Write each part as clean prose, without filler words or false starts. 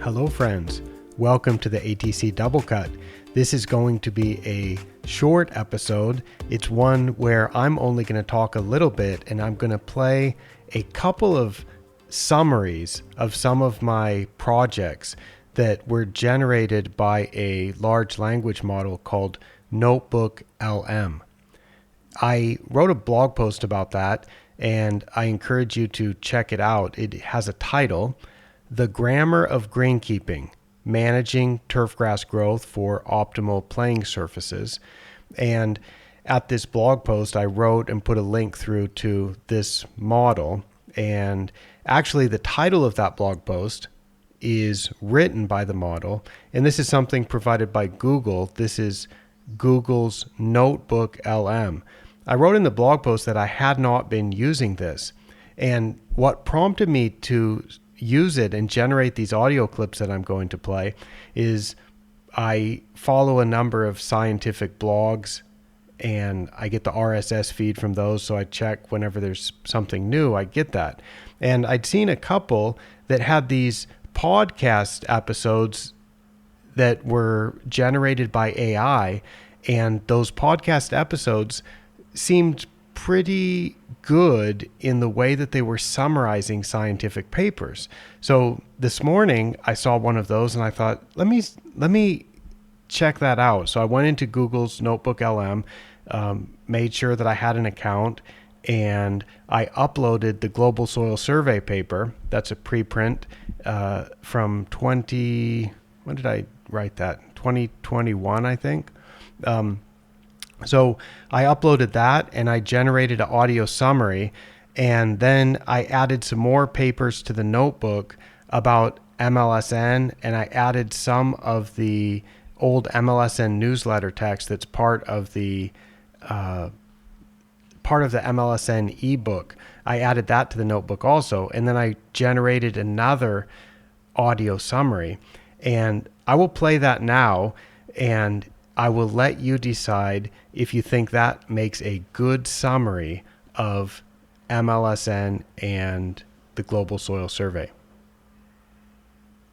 Hello friends, welcome to the ATC Double Cut. This is going to be a short episode. It's one where I'm only going to talk a little bit and I'm going to play a couple of summaries of some of my projects that were generated by a large language model called NotebookLM. I wrote a blog post about that and I encourage you to check it out. It has a title, The Grammar of Greenkeeping, Managing Turfgrass Growth for Optimal Playing Surfaces. And at this blog post, I wrote and put a link through to this model. And actually, the title of that blog post is written by the model. And this is something provided by Google. This is Google's NotebookLM. I wrote in the blog post that I had not been using this. And what prompted me to use it and generate these audio clips that I'm going to play is I follow a number of scientific blogs and I get the RSS feed from those. So I check whenever there's something new, I get that. And I'd seen a couple that had these podcast episodes that were generated by AI. And those podcast episodes seemed pretty good in the way that they were summarizing scientific papers. So this morning I saw one of those and I thought, let me check that out. So I went into Google's NotebookLM, made sure that I had an account, and I uploaded the Global Soil Survey paper. That's a preprint from when did I write that? 2021, I think. So I uploaded that and I generated an audio summary, and then I added some more papers to the notebook about MLSN, and I added some of the old MLSN newsletter text that's part of the MLSN ebook. I added that to the notebook also, and then I generated another audio summary, and I will play that now, and I will let you decide if you think that makes a good summary of MLSN and the Global Soil Survey.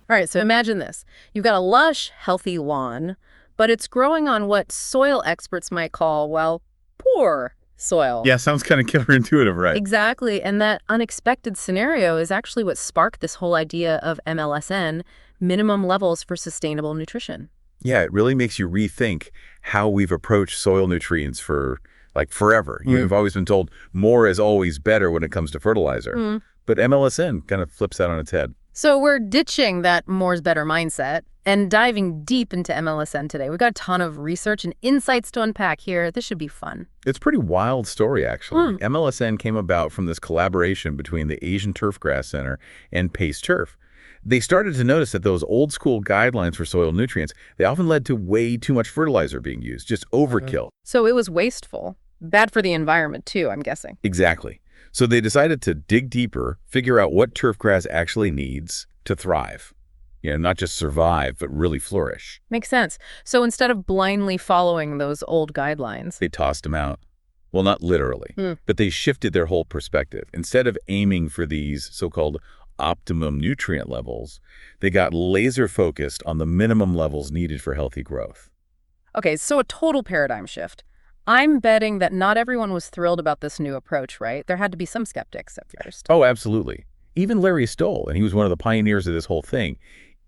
All right, so imagine this. You've got a lush, healthy lawn, but it's growing on what soil experts might call, well, poor soil. Yeah, sounds kind of counterintuitive, right? Exactly, and that unexpected scenario is actually what sparked this whole idea of MLSN, minimum levels for sustainable nutrition. Yeah, it really makes you rethink how we've approached soil nutrients for forever. You've always been told more is always better when it comes to fertilizer. But MLSN kind of flips that on its head. So we're ditching that more's better mindset and diving deep into MLSN today. We've got a ton of research and insights to unpack here. This should be fun. It's a pretty wild story, actually. MLSN came about from this collaboration between the Asian Turfgrass Center and Pace Turf. They started to notice that those old school guidelines for soil nutrients, they often led to way too much fertilizer being used, just overkill. So it was wasteful. Bad for the environment too, I'm guessing. Exactly. So they decided to dig deeper, figure out what turfgrass actually needs to thrive. Not just survive, but really flourish. Makes sense. So instead of blindly following those old guidelines, they tossed them out. Well, not literally, but they shifted their whole perspective. Instead of aiming for these so-called optimum nutrient levels, they got laser focused on the minimum levels needed for healthy growth. Okay, so a total paradigm shift. I'm betting that not everyone was thrilled about this new approach, right? There had to be some skeptics at first. Oh, absolutely. Even Larry Stoll, and he was one of the pioneers of this whole thing,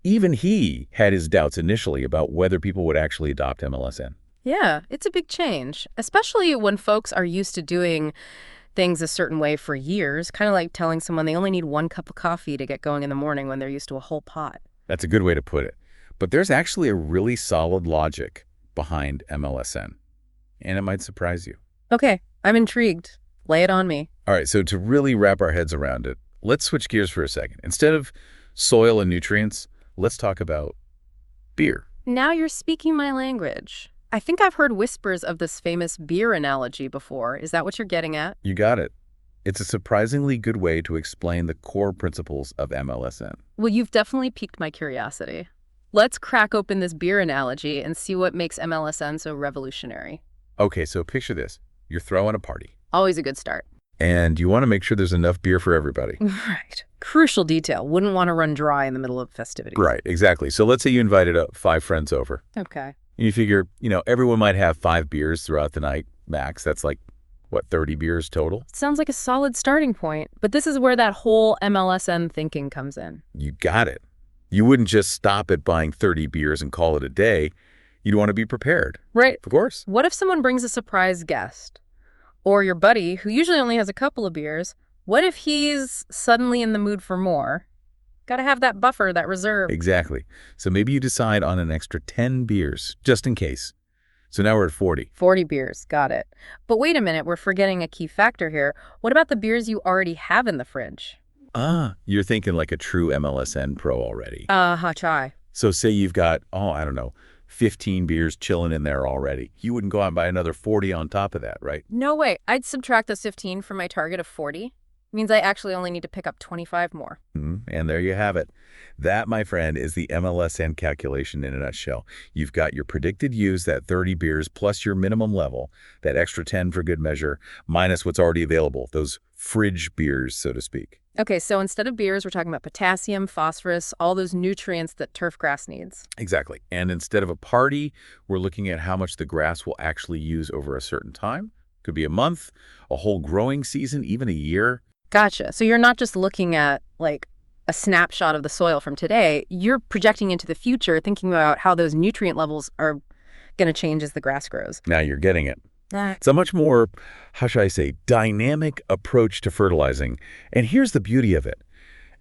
even he had his doubts initially about whether people would actually adopt MLSN. Yeah, it's a big change, especially when folks are used to doing things a certain way for years, kind of like telling someone they only need 1 cup of coffee to get going in the morning when they're used to a whole pot. That's a good way to put it. But there's actually a really solid logic behind MLSN, and it might surprise you. Okay, I'm intrigued. Lay it on me. All right, so to really wrap our heads around it, let's switch gears for a second. Instead of soil and nutrients, let's talk about beer. Now you're speaking my language. I think I've heard whispers of this famous beer analogy before. Is that what you're getting at? You got it. It's a surprisingly good way to explain the core principles of MLSN. Well, you've definitely piqued my curiosity. Let's crack open this beer analogy and see what makes MLSN so revolutionary. Okay, so picture this. You're throwing a party. Always a good start. And you want to make sure there's enough beer for everybody. Right. Crucial detail. Wouldn't want to run dry in the middle of festivities. Right, exactly. So let's say you invited 5 friends over. Okay. You figure, everyone might have 5 beers throughout the night, max. That's like, what, 30 beers total? Sounds like a solid starting point. But this is where that whole MLSN thinking comes in. You got it. You wouldn't just stop at buying 30 beers and call it a day. You'd want to be prepared. Right. Of course. What if someone brings a surprise guest? Or your buddy, who usually only has a couple of beers, what if he's suddenly in the mood for more? Got to have that buffer, that reserve. Exactly. So maybe you decide on an extra 10 beers, just in case. So now we're at 40. 40 beers, got it. But wait a minute, we're forgetting a key factor here. What about the beers you already have in the fridge? You're thinking like a true MLSN pro already. Chai. So say you've got, I don't know, 15 beers chilling in there already. You wouldn't go out and buy another 40 on top of that, right? No way. I'd subtract those 15 from my target of 40. Means I actually only need to pick up 25 more. And there you have it. That, my friend, is the MLSN calculation in a nutshell. You've got your predicted use, that 30 beers, plus your minimum level, that extra 10 for good measure, minus what's already available, those fridge beers, so to speak. Okay, so instead of beers, we're talking about potassium, phosphorus, all those nutrients that turf grass needs. Exactly. And instead of a party, we're looking at how much the grass will actually use over a certain time. Could be a month, a whole growing season, even a year. Gotcha. So you're not just looking at, like, a snapshot of the soil from today. You're projecting into the future, thinking about how those nutrient levels are going to change as the grass grows. Now you're getting it. It's a much more, how should I say, dynamic approach to fertilizing. And here's the beauty of it.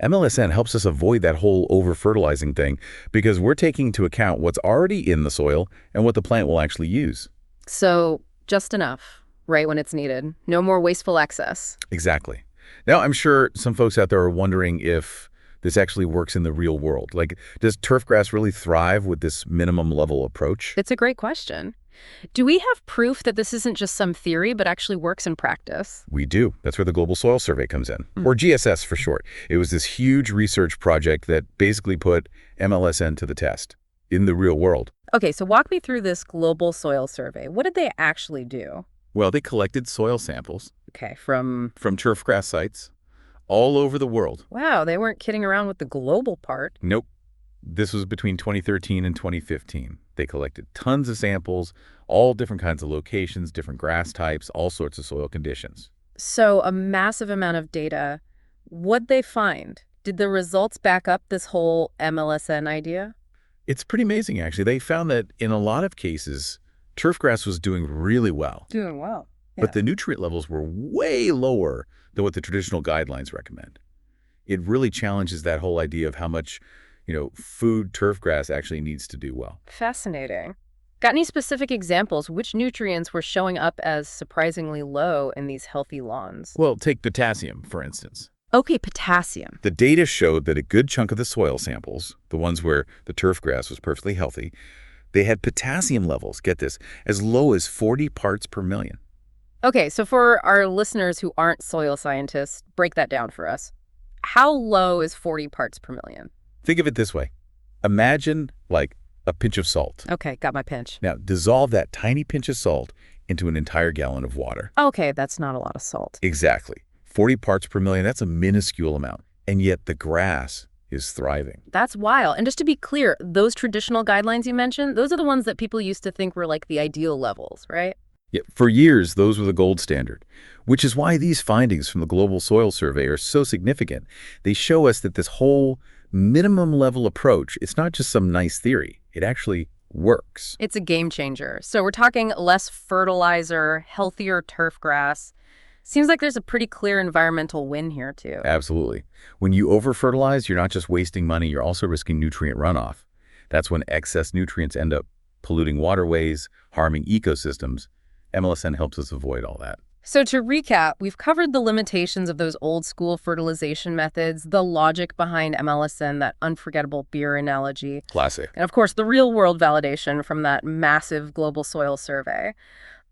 MLSN helps us avoid that whole over-fertilizing thing because we're taking into account what's already in the soil and what the plant will actually use. So just enough, right when it's needed. No more wasteful excess. Exactly. Now, I'm sure some folks out there are wondering if this actually works in the real world. Like, does turfgrass really thrive with this minimum level approach? It's a great question. Do we have proof that this isn't just some theory, but actually works in practice? We do. That's where the Global Soil Survey comes in, or GSS for short. It was this huge research project that basically put MLSN to the test in the real world. Okay, so walk me through this Global Soil Survey. What did they actually do? Well, they collected soil samples. Okay, from turfgrass sites all over the world. Wow, they weren't kidding around with the global part. Nope. This was between 2013 and 2015. They collected tons of samples, all different kinds of locations, different grass types, all sorts of soil conditions. So a massive amount of data. What'd they find? Did the results back up this whole MLSN idea? It's pretty amazing, actually. They found that in a lot of cases, turfgrass was doing really well. Doing well. Yeah. But the nutrient levels were way lower than what the traditional guidelines recommend. It really challenges that whole idea of how much, food turfgrass actually needs to do well. Fascinating. Got any specific examples? Which nutrients were showing up as surprisingly low in these healthy lawns? Well, take potassium, for instance. Okay, potassium. The data showed that a good chunk of the soil samples, the ones where the turfgrass was perfectly healthy, they had potassium levels, get this, as low as 40 parts per million. Okay, so for our listeners who aren't soil scientists, break that down for us. How low is 40 parts per million? Think of it this way. Imagine like a pinch of salt. Okay, got my pinch. Now, dissolve that tiny pinch of salt into an entire gallon of water. Okay, that's not a lot of salt. Exactly. 40 parts per million, that's a minuscule amount. And yet the grass is thriving. That's wild. And just to be clear, those traditional guidelines you mentioned, those are the ones that people used to think were like the ideal levels, right? Yeah, for years, those were the gold standard, which is why these findings from the Global Soil Survey are so significant. They show us that this whole minimum level approach, it's not just some nice theory. It actually works. It's a game changer. So we're talking less fertilizer, healthier turf grass. Seems like there's a pretty clear environmental win here, too. Absolutely. When you over-fertilize, you're not just wasting money, you're also risking nutrient runoff. That's when excess nutrients end up polluting waterways, harming ecosystems. MLSN helps us avoid all that. So to recap, we've covered the limitations of those old school fertilization methods, the logic behind MLSN, that unforgettable beer analogy. Classic. And of course, the real world validation from that massive global soil survey.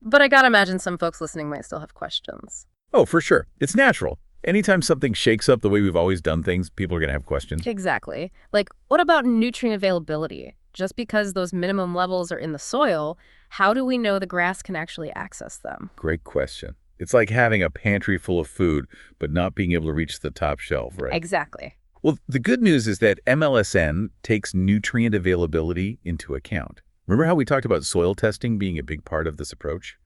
But I gotta imagine some folks listening might still have questions. Oh, for sure. It's natural. Anytime something shakes up the way we've always done things, people are going to have questions. Exactly. Like, what about nutrient availability? Just because those minimum levels are in the soil, how do we know the grass can actually access them? Great question. It's like having a pantry full of food, but not being able to reach the top shelf, right? Exactly. Well, the good news is that MLSN takes nutrient availability into account. Remember how we talked about soil testing being a big part of this approach?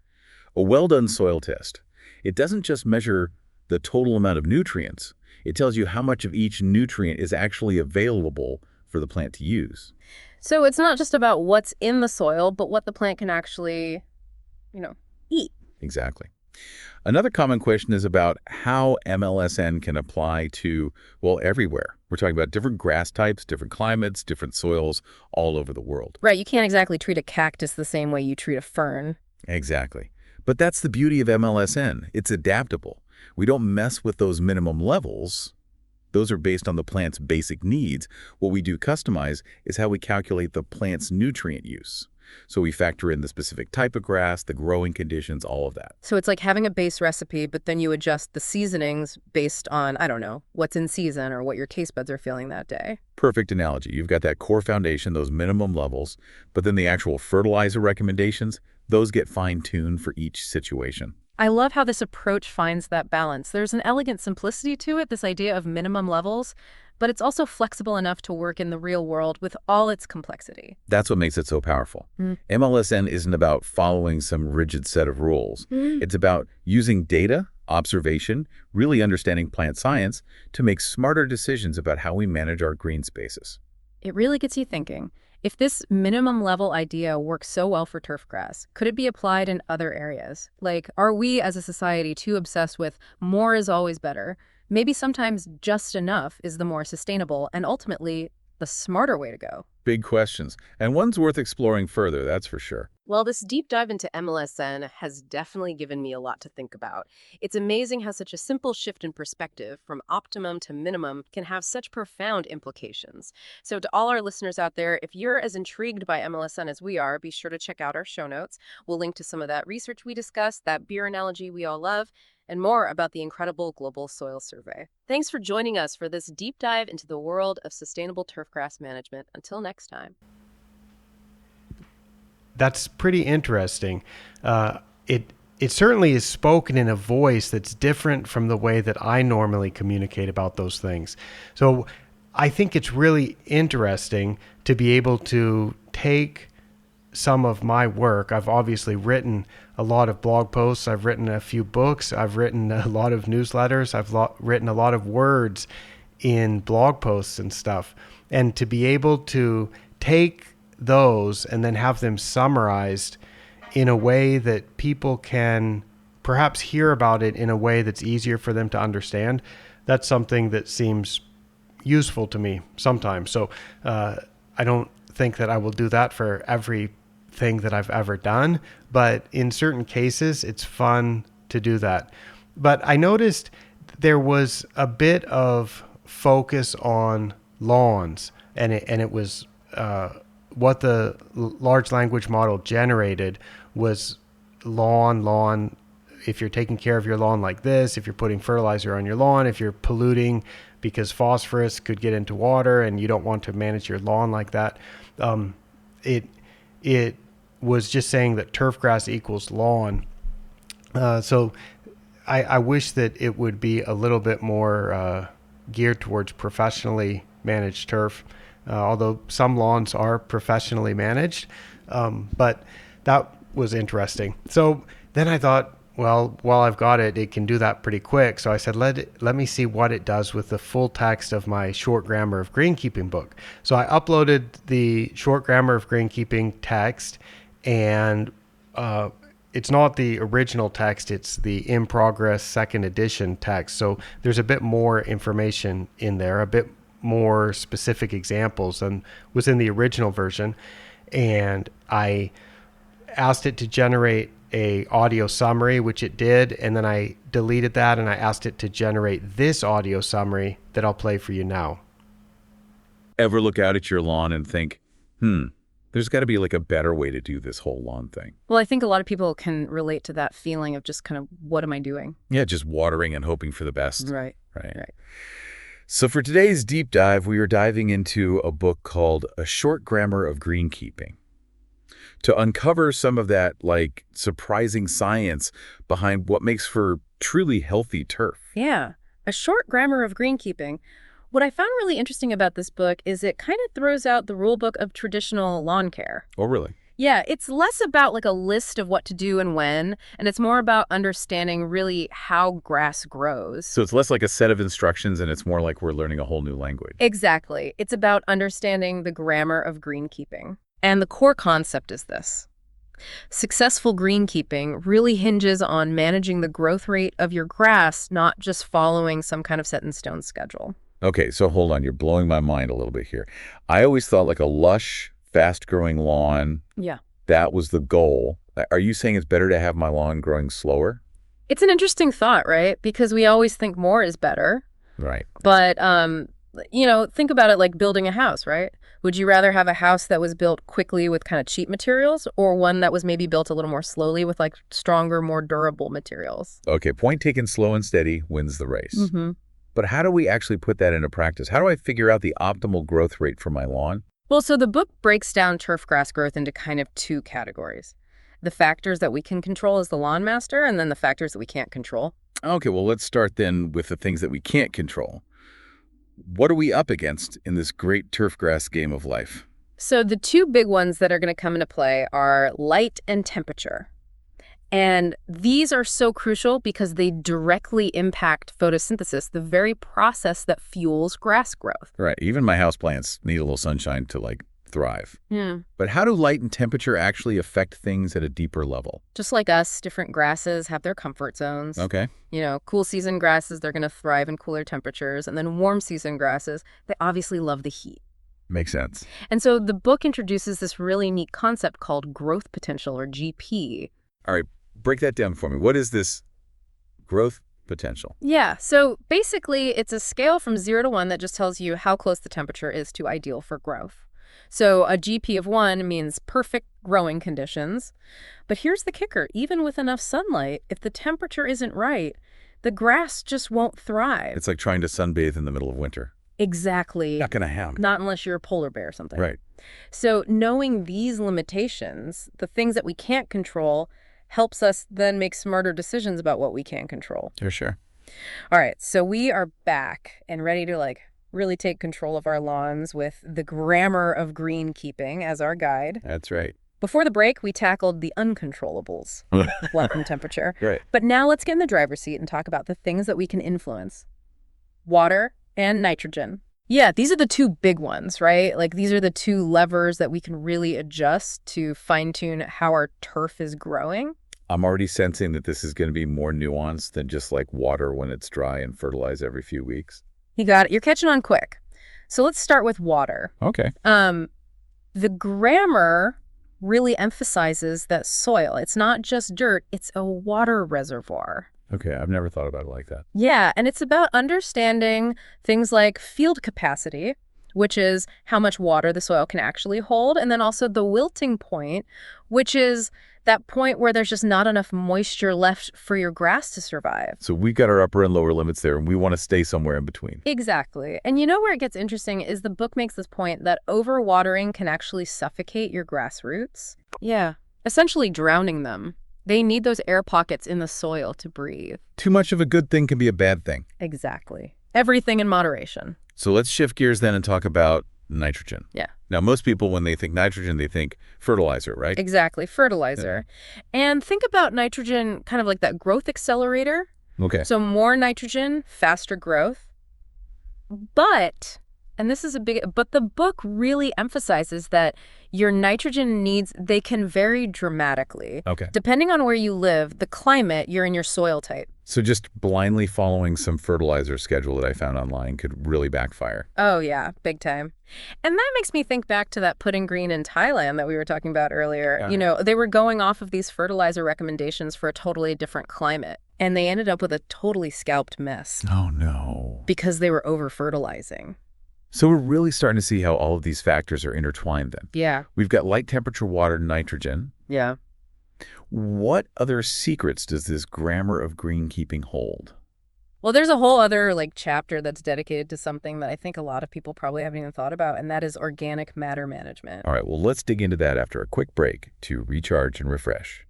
A well-done soil test, it doesn't just measure the total amount of nutrients. It tells you how much of each nutrient is actually available for the plant to use. So it's not just about what's in the soil, but what the plant can actually, eat. Exactly. Another common question is about how MLSN can apply to, well, everywhere. We're talking about different grass types, different climates, different soils all over the world. Right, you can't exactly treat a cactus the same way you treat a fern. Exactly. But that's the beauty of MLSN. It's adaptable. We don't mess with those minimum levels. Those are based on the plant's basic needs. What we do customize is how we calculate the plant's nutrient use. So we factor in the specific type of grass, the growing conditions, all of that. So it's like having a base recipe, but then you adjust the seasonings based on, I don't know, what's in season or what your taste buds are feeling that day. Perfect analogy. You've got that core foundation, those minimum levels, but then the actual fertilizer recommendations, those get fine-tuned for each situation. I love how this approach finds that balance. There's an elegant simplicity to it, this idea of minimum levels, but it's also flexible enough to work in the real world with all its complexity. That's what makes it so powerful. MLSN isn't about following some rigid set of rules. It's about using data, observation, really understanding plant science to make smarter decisions about how we manage our green spaces. It really gets you thinking. If this minimum level idea works so well for turfgrass, could it be applied in other areas? Like, are we as a society too obsessed with more is always better? Maybe sometimes just enough is the more sustainable and ultimately the smarter way to go. Big questions, and one's worth exploring further, that's for sure. Well, this deep dive into MLSN has definitely given me a lot to think about. It's amazing how such a simple shift in perspective from optimum to minimum can have such profound implications. So to all our listeners out there, if you're as intrigued by MLSN as we are, be sure to check out our show notes. We'll link to some of that research we discussed, that beer analogy we all love, and more about the incredible Global Soil Survey. Thanks for joining us for this deep dive into the world of sustainable turfgrass management. Until next time. That's pretty interesting. It certainly is spoken in a voice that's different from the way that I normally communicate about those things. So I think it's really interesting to be able to take some of my work. I've obviously written a lot of blog posts. I've written a few books. I've written a lot of newsletters. I've written a lot of words in blog posts and stuff. And to be able to take those and then have them summarized in a way that people can perhaps hear about it in a way that's easier for them to understand, that's something that seems useful to me sometimes. So I don't think that I will do that for everything that I've ever done, but in certain cases, it's fun to do that. But I noticed there was a bit of focus on lawns, and it was what the large language model generated was lawn. If you're taking care of your lawn like this, if you're putting fertilizer on your lawn, if you're polluting because phosphorus could get into water and you don't want to manage your lawn like that, it was just saying that turfgrass equals lawn. So I wish that it would be a little bit more geared towards professionally managed turf. Although some lawns are professionally managed, but that was interesting. So then I thought, well, while I've got it, it can do that pretty quick. So I said, let me see what it does with the full text of my short Grammar of Greenkeeping book. So I uploaded the short Grammar of Greenkeeping text, and it's not the original text, it's the in progress second edition text. So there's a bit more information in there, a bit more specific examples than was in the original version. And I asked it to generate a audio summary, which it did, and then I deleted that and I asked it to generate this audio summary that I'll play for you now. Ever look out at your lawn and think, there's got to be like a better way to do this whole lawn thing? Well, I think a lot of people can relate to that feeling of just kind of, what am I doing? Yeah, just watering and hoping for the best. Right. So for today's deep dive, we are diving into a book called A Short Grammar of Greenkeeping. to uncover some of that, like, surprising science behind what makes for truly healthy turf. Yeah, a short grammar of greenkeeping. What I found really interesting about this book is it kind of throws out the rule book of traditional lawn care. Oh, really? Yeah, it's less about like a list of what to do and when, and it's more about understanding really how grass grows. So it's less like a set of instructions, and it's more like we're learning a whole new language. Exactly. It's about understanding the grammar of greenkeeping. And the core concept is this. Successful greenkeeping really hinges on managing the growth rate of your grass, not just following some kind of set-in-stone schedule. Okay, so hold on. You're blowing my mind a little bit here. I always thought like a lush, fast-growing lawn, Yeah. that was the goal. Are you saying it's better to have my lawn growing slower? It's an interesting thought, right? Because we always think more is better. Right. But, think about it like building a house, right? Would you rather have a house that was built quickly with kind of cheap materials or one that was maybe built a little more slowly with like stronger, more durable materials? Okay, point taken, slow and steady wins the race. Mm-hmm. But how do we actually put that into practice? How do I figure out the optimal growth rate for my lawn? Well, so the book breaks down turf grass growth into kind of two categories. The factors that we can control as the lawn master, and then the factors that we can't control. Okay, well, let's start then with the things that we can't control. What are we up against in this great turf grass game of life? So the two big ones that are going to come into play are light and temperature. And these are so crucial because they directly impact photosynthesis, the very process that fuels grass growth. Right, even my houseplants need a little sunshine to, like, thrive. Yeah. But how do light and temperature actually affect things at a deeper level? Just like us, different grasses have their comfort zones. Okay. Cool season grasses, they're going to thrive in cooler temperatures. And then warm season grasses, they obviously love the heat. Makes sense. And so the book introduces this really neat concept called growth potential, or GP. All right, break that down for me. What is this growth potential? Yeah, so basically it's a scale from 0 to 1 that just tells you how close the temperature is to ideal for growth. So a GP of 1 means perfect growing conditions. But here's the kicker. Even with enough sunlight, if the temperature isn't right, the grass just won't thrive. It's like trying to sunbathe in the middle of winter. Exactly. Not going to happen. Not unless you're a polar bear or something. Right. So knowing these limitations, the things that we can't control, helps us then make smarter decisions about what we can control. Sure. All right, so we are back and ready to really take control of our lawns with the Grammar of Greenkeeping as our guide. That's right. Before the break, we tackled the uncontrollables, light and temperature. Right. But now let's get in the driver's seat and talk about the things that we can influence. Water and nitrogen. Yeah, these are the two big ones, right? Like these are the two levers that we can really adjust to fine-tune how our turf is growing. I'm already sensing that this is going to be more nuanced than just like water when it's dry and fertilize every few weeks. You got it. You're catching on quick. So let's start with water. Okay. The grammar really emphasizes that soil, it's not just dirt, it's a water reservoir. Okay, I've never thought about it like that. Yeah, and it's about understanding things like field capacity, which is how much water the soil can actually hold, and then also the wilting point, which is that point where there's just not enough moisture left for your grass to survive. So we got our upper and lower limits there, and we want to stay somewhere in between. Exactly. And where it gets interesting is the book makes this point that overwatering can actually suffocate your grass roots. Yeah, essentially drowning them. They need those air pockets in the soil to breathe. Too much of a good thing can be a bad thing. Exactly. Everything in moderation. So let's shift gears then and talk about nitrogen. Yeah. Now, most people, when they think nitrogen, they think fertilizer, right? Exactly, fertilizer. Yeah. And think about nitrogen kind of like that growth accelerator. Okay. So more nitrogen, faster growth. But the book really emphasizes that your nitrogen needs, they can vary dramatically. Okay. Depending on where you live, the climate, you're in your soil type. So just blindly following some fertilizer schedule that I found online could really backfire. Oh, yeah, big time. And that makes me think back to that putting green in Thailand that we were talking about earlier. Yeah. They were going off of these fertilizer recommendations for a totally different climate. And they ended up with a totally scalped mess. Oh, no. Because they were over-fertilizing. So we're really starting to see how all of these factors are intertwined then. Yeah. We've got light, temperature, water, nitrogen. Yeah. What other secrets does this Grammar of Greenkeeping hold? Well, there's a whole other chapter that's dedicated to something that I think a lot of people probably haven't even thought about, and that is organic matter management. All right, well, let's dig into that after a quick break to recharge and refresh.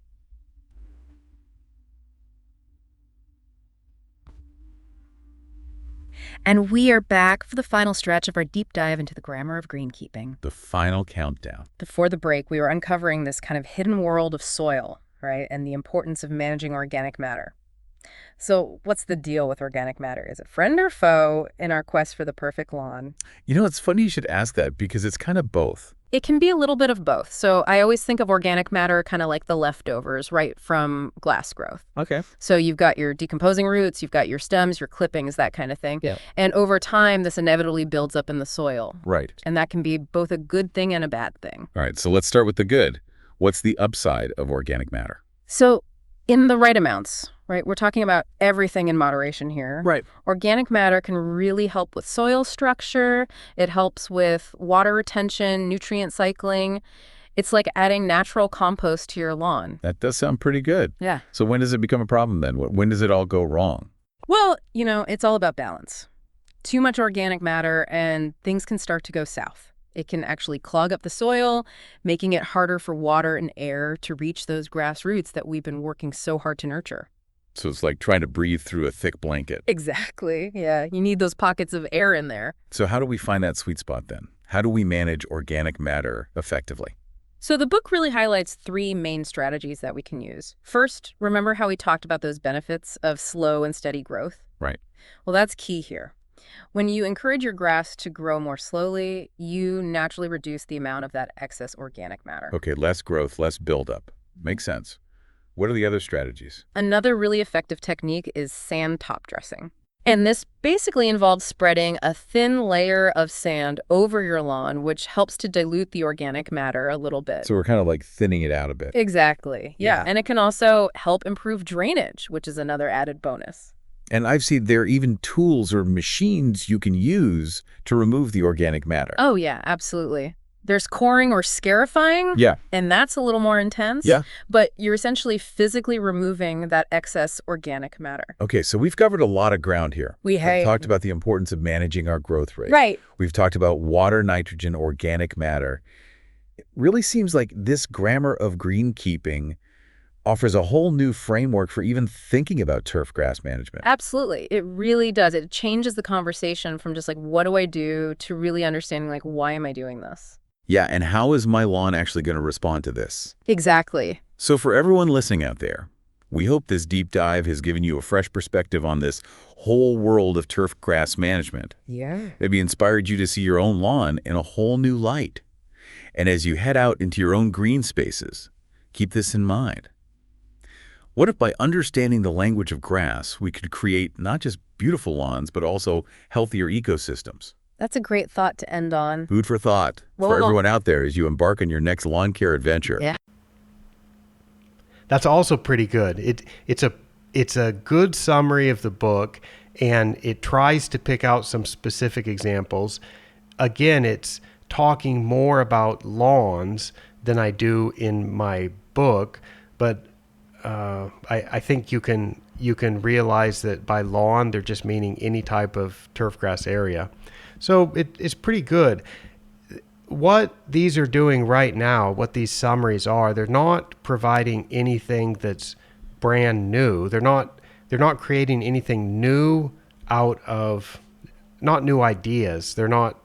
And we are back for the final stretch of our deep dive into the grammar of greenkeeping. The final countdown. Before the break, we were uncovering this kind of hidden world of soil, right, and the importance of managing organic matter. So what's the deal with organic matter? Is it friend or foe in our quest for the perfect lawn? It's funny you should ask that because it's kind of both. It can be a little bit of both. So I always think of organic matter kind of like the leftovers, right, from glass growth. Okay. So you've got your decomposing roots, you've got your stems, your clippings, that kind of thing. Yeah. And over time, this inevitably builds up in the soil. Right. And that can be both a good thing and a bad thing. All right, so let's start with the good. What's the upside of organic matter? So in the right amounts, right, we're talking about everything in moderation here. Right. Organic matter can really help with soil structure. It helps with water retention, nutrient cycling. It's like adding natural compost to your lawn. That does sound pretty good. Yeah. So when does it become a problem then? When does it all go wrong? Well, it's all about balance. Too much organic matter and things can start to go south. It can actually clog up the soil, making it harder for water and air to reach those grass roots that we've been working so hard to nurture. So it's like trying to breathe through a thick blanket. Exactly. Yeah. You need those pockets of air in there. So how do we find that sweet spot then? How do we manage organic matter effectively? So the book really highlights 3 main strategies that we can use. First, remember how we talked about those benefits of slow and steady growth? Right. Well, that's key here. When you encourage your grass to grow more slowly, you naturally reduce the amount of that excess organic matter. Okay, less growth, less buildup. Makes sense. What are the other strategies? Another really effective technique is sand top dressing. And this basically involves spreading a thin layer of sand over your lawn, which helps to dilute the organic matter a little bit. So we're kind of like thinning it out a bit. Exactly. Yeah. And it can also help improve drainage, which is another added bonus. And I've seen there are even tools or machines you can use to remove the organic matter. Oh, yeah, absolutely. There's coring or scarifying. Yeah. And that's a little more intense. Yeah. But you're essentially physically removing that excess organic matter. Okay, so we've covered a lot of ground here. We've talked about the importance of managing our growth rate. Right. We've talked about water, nitrogen, organic matter. It really seems like this grammar of greenkeeping offers a whole new framework for even thinking about turf grass management. Absolutely. It really does. It changes the conversation from just what do I do to really understanding why am I doing this? Yeah, and how is my lawn actually going to respond to this? Exactly. So for everyone listening out there, we hope this deep dive has given you a fresh perspective on this whole world of turf grass management. Yeah. Maybe inspired you to see your own lawn in a whole new light. And as you head out into your own green spaces, keep this in mind. What if by understanding the language of grass, we could create not just beautiful lawns, but also healthier ecosystems? That's a great thought to end on. Food for thought for everyone out there as you embark on your next lawn care adventure. Yeah. That's also pretty good. It's a good summary of the book, and it tries to pick out some specific examples. Again, it's talking more about lawns than I do in my book, but I think you can realize that by lawn they're just meaning any type of turfgrass area. So it's pretty good. What these are doing right now, what these summaries are, they're not providing anything that's brand new. They're not creating anything new out of, not new ideas. They're not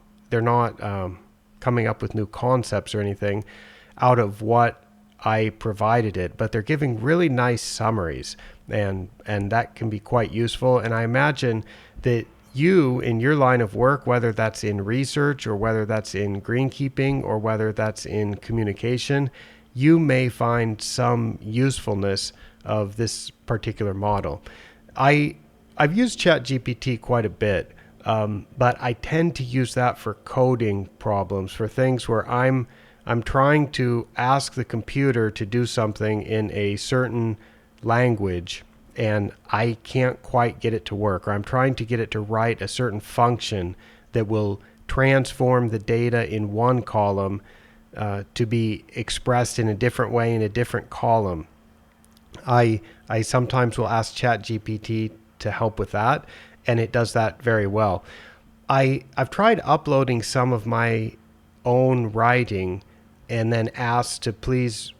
coming up with new concepts or anything out of what I provided it, but they're giving really nice summaries, and that can be quite useful. And I imagine that you, in your line of work, whether that's in research or whether that's in greenkeeping or whether that's in communication, you may find some usefulness of this particular model. I've used ChatGPT quite a bit, but I tend to use that for coding problems, for things where I'm trying to ask the computer to do something in a certain language and I can't quite get it to work, or I'm trying to get it to write a certain function that will transform the data in one column to be expressed in a different way in a different column. I sometimes will ask ChatGPT to help with that, and it does that very well. I've tried uploading some of my own writing and then asked to please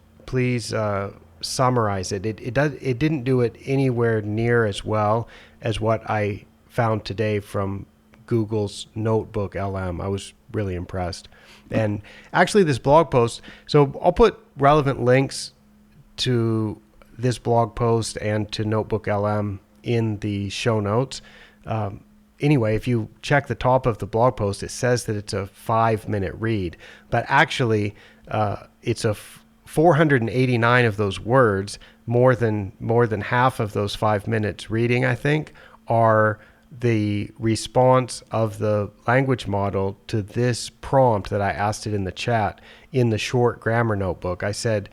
summarize it. It didn't do it anywhere near as well as what I found today from Google's NotebookLM. I was really impressed. And actually this blog post, so I'll put relevant links to this blog post and to NotebookLM in the show notes. Anyway, if you check the top of the blog post, it says that it's a 5-minute read, but actually it's 489 of those words, more than half of those 5 minutes reading, I think, are the response of the language model to this prompt that I asked it in the chat in the short grammar notebook. I said,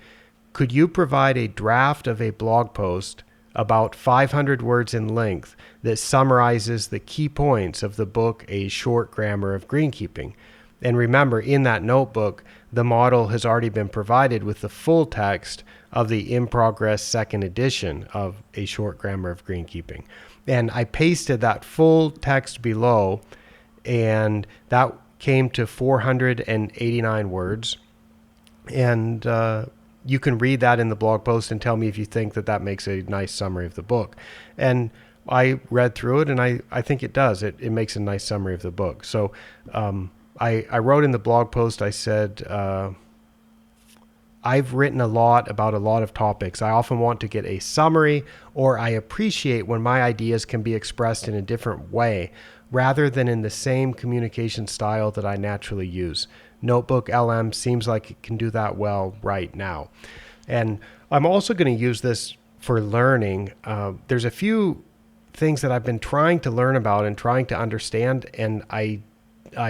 could you provide a draft of a blog post about 500 words in length that summarizes the key points of the book, A Short Grammar of Greenkeeping? And remember, in that notebook, the model has already been provided with the full text of the in progress second edition of A Short Grammar of Greenkeeping. And I pasted that full text below, and that came to 489 words. And you can read that in the blog post and tell me if you think that that makes a nice summary of the book. And I read through it, and I think it does. It makes a nice summary of the book. So I wrote in the blog post, I said, I've written a lot about a lot of topics. I often want to get a summary, or I appreciate when my ideas can be expressed in a different way, rather than in the same communication style that I naturally use. NotebookLM seems like it can do that well right now. And I'm also going to use this for learning. There's a few things that I've been trying to learn about and trying to understand, and I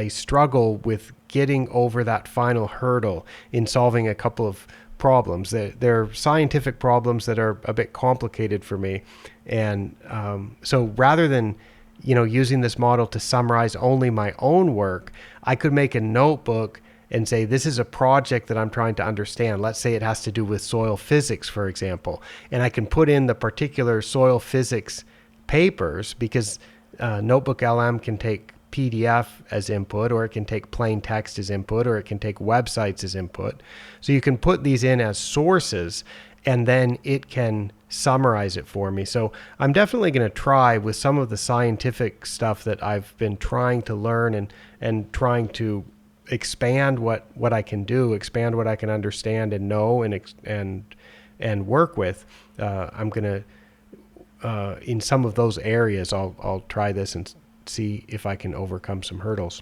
struggle with getting over that final hurdle in solving a couple of problems. They're scientific problems that are a bit complicated for me. And so rather than using this model to summarize only my own work, I could make a notebook and say, this is a project that I'm trying to understand. Let's say it has to do with soil physics, for example. And I can put in the particular soil physics papers, because NotebookLM can take PDF as input, or it can take plain text as input, or it can take websites as input. So you can put these in as sources, and then it can summarize it for me. So I'm definitely going to try with some of the scientific stuff that I've been trying to learn and trying to expand what I can do, expand what I can understand and know and work with. I'm going to, in some of those areas, I'll try this and see if I can overcome some hurdles.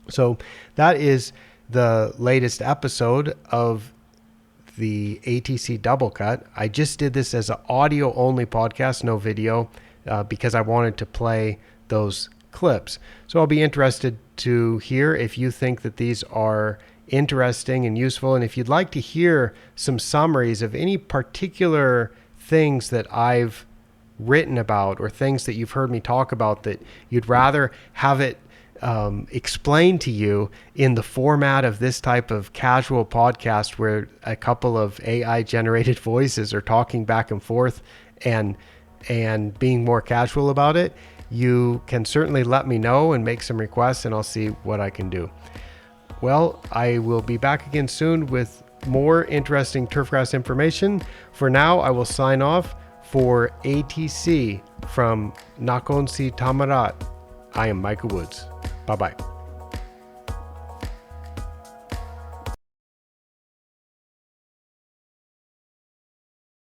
So that is the latest episode of the ATC Double Cut. I just did this as an audio only podcast, no video, because I wanted to play those clips. So I'll be interested to hear if you think that these are interesting and useful, and if you'd like to hear some summaries of any particular things that I've written about, or things that you've heard me talk about that you'd rather have it explained to you in the format of this type of casual podcast where a couple of AI generated voices are talking back and forth and being more casual about it, you can certainly let me know and make some requests, and I'll see what I can do. Well, I will be back again soon with more interesting turfgrass information. For now, I will sign off. For ATC from Nakonsi Tamarat, I am Micah Woods. Bye-bye.